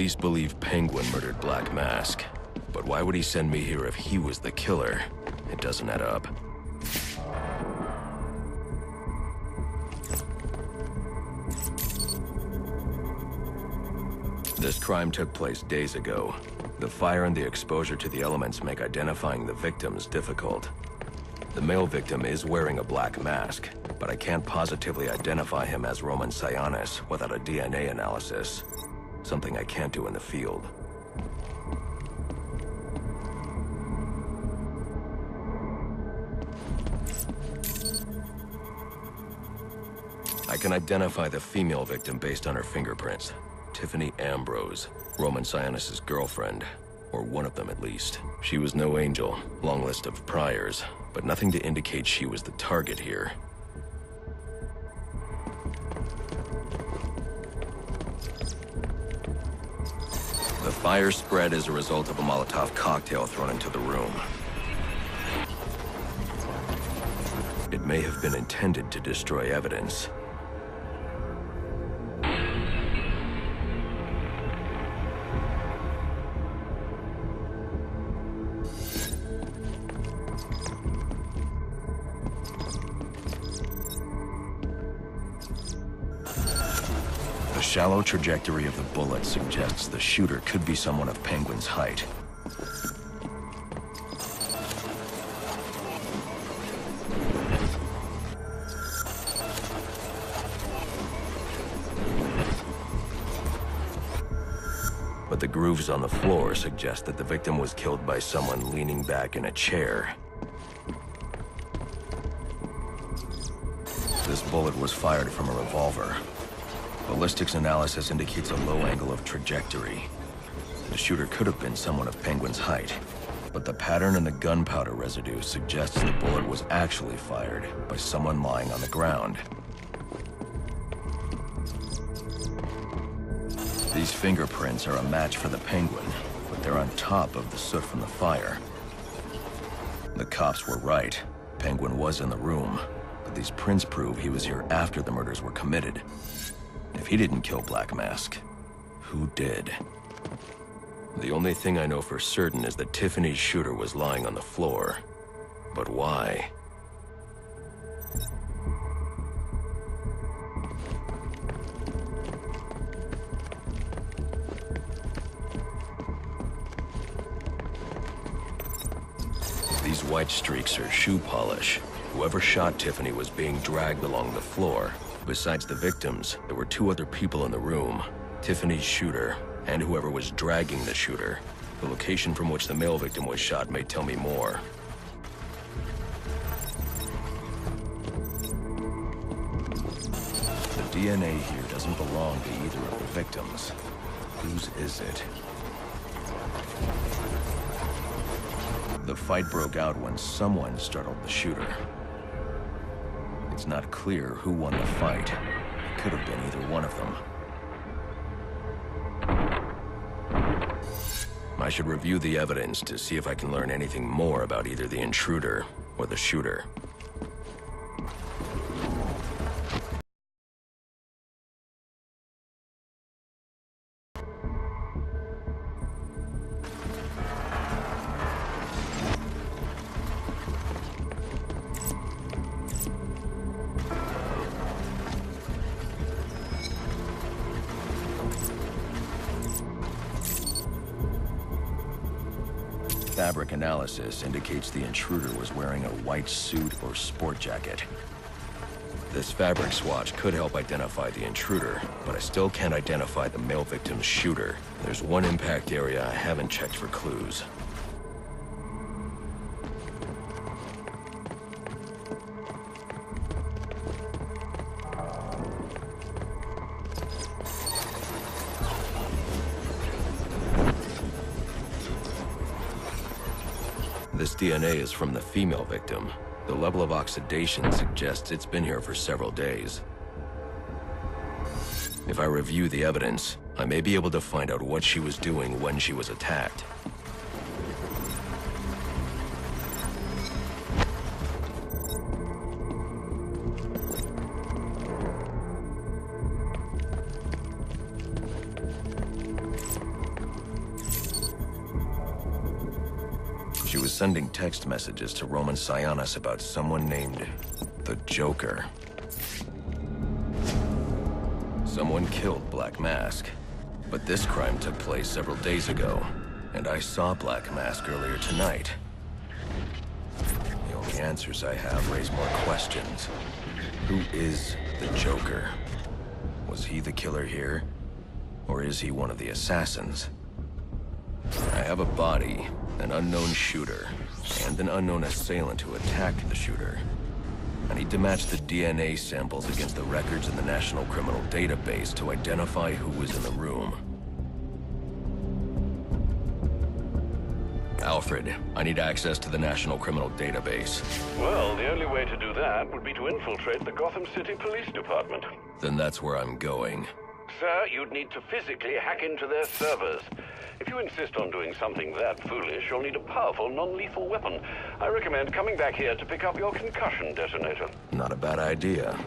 police believe Penguin murdered Black Mask. But why would he send me here if he was the killer? It doesn't add up. This crime took place days ago. The fire and the exposure to the elements make identifying the victims difficult. The male victim is wearing a black mask, but I can't positively identify him as Roman Sionis without a DNA analysis. Something I can't do in the field. I can identify the female victim based on her fingerprints. Tiffany Ambrose, Roman Sionis' girlfriend, or one of them at least. She was no angel, long list of priors, but nothing to indicate she was the target here. The fire spread as a result of a Molotov cocktail thrown into the room. It may have been intended to destroy evidence. The shallow trajectory of the bullet suggests the shooter could be someone of Penguin's height. But the grooves on the floor suggest that the victim was killed by someone leaning back in a chair. This bullet was fired from a revolver. Ballistics analysis indicates a low angle of trajectory. The shooter could have been someone of Penguin's height, but the pattern in the gunpowder residue suggests the bullet was actually fired by someone lying on the ground. These fingerprints are a match for the Penguin, but they're on top of the soot from the fire. The cops were right. Penguin was in the room, but these prints prove he was here after the murders were committed. If he didn't kill Black Mask, who did? The only thing I know for certain is that Tiffany's shooter was lying on the floor. But why? These white streaks are shoe polish. Whoever shot Tiffany was being dragged along the floor. Besides the victims, there were two other people in the room. Tiffany's shooter, and whoever was dragging the shooter. The location from which the male victim was shot may tell me more. The DNA here doesn't belong to either of the victims. Whose is it? The fight broke out when someone startled the shooter. It's not clear who won the fight. It could have been either one of them. I should review the evidence to see if I can learn anything more about either the intruder or the shooter. Fabric analysis indicates the intruder was wearing a white suit or sport jacket. This fabric swatch could help identify the intruder, but I still can't identify the male victim's shooter. There's one impact area I haven't checked for clues. This DNA is from the female victim. The level of oxidation suggests it's been here for several days. If I review the evidence, I may be able to find out what she was doing when she was attacked. sending text messages to Roman Sionis about someone named the Joker. Someone killed Black Mask, but this crime took place several days ago, and I saw Black Mask earlier tonight. The only answers I have raise more questions. Who is the Joker? Was he the killer here? Or is he one of the assassins? I have a body, an unknown shooter, and an unknown assailant who attacked the shooter. I need to match the DNA samples against the records in the National Criminal Database to identify who was in the room. Alfred, I need access to the National Criminal Database. Well, the only way to do that would be to infiltrate the Gotham City Police Department. Then that's where I'm going. Sir, you'd need to physically hack into their servers. If you insist on doing something that foolish, you'll need a powerful, non-lethal weapon. I recommend coming back here to pick up your concussion detonator. Not a bad idea.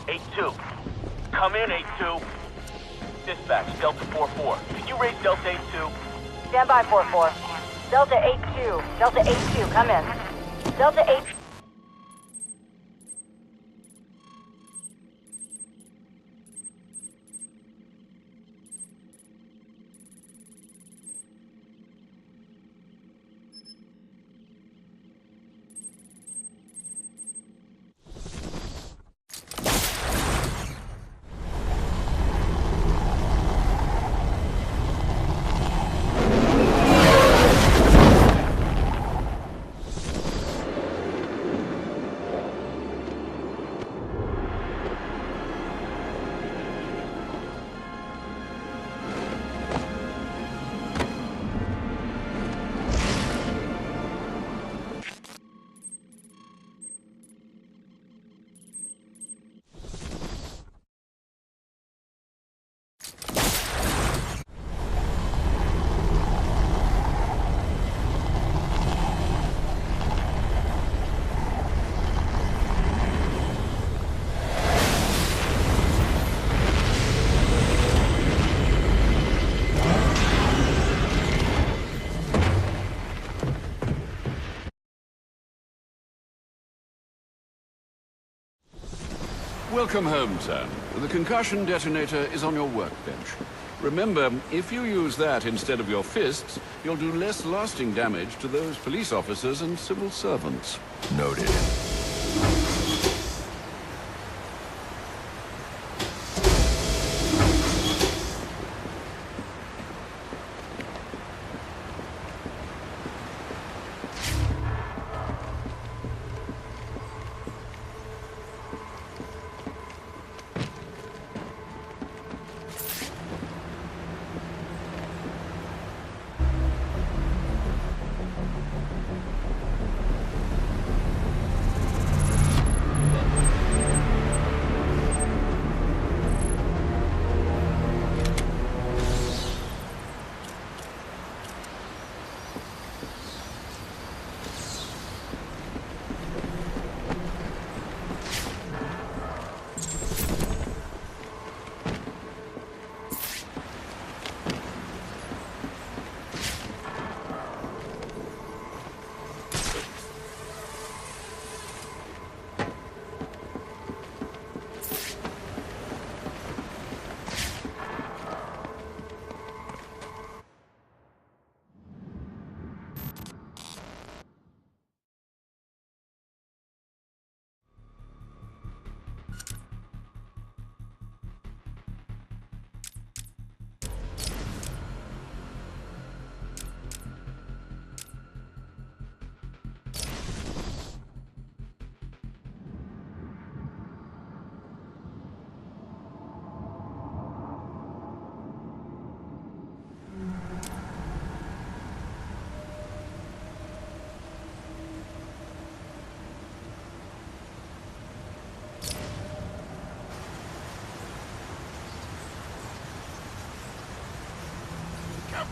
Eight-2. Come in, 8-2. Dispatch, Delta 4-4. Can you raise Delta 8-2? Stand by, 4-4. Delta 8-2. Delta 8-2, come in. Delta 8... Welcome home, son. The concussion detonator is on your workbench. Remember, if you use that instead of your fists, you'll do less lasting damage to those police officers and civil servants. Noted.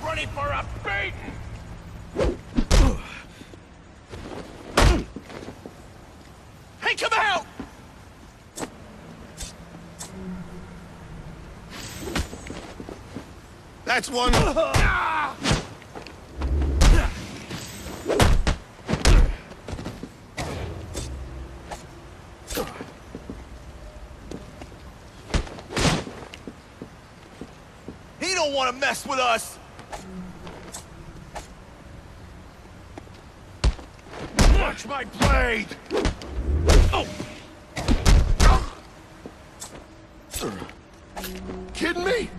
ready for a beating! Hey, come out! That's one. He don't want to mess with us. Watch my blade. Oh. Kidding me?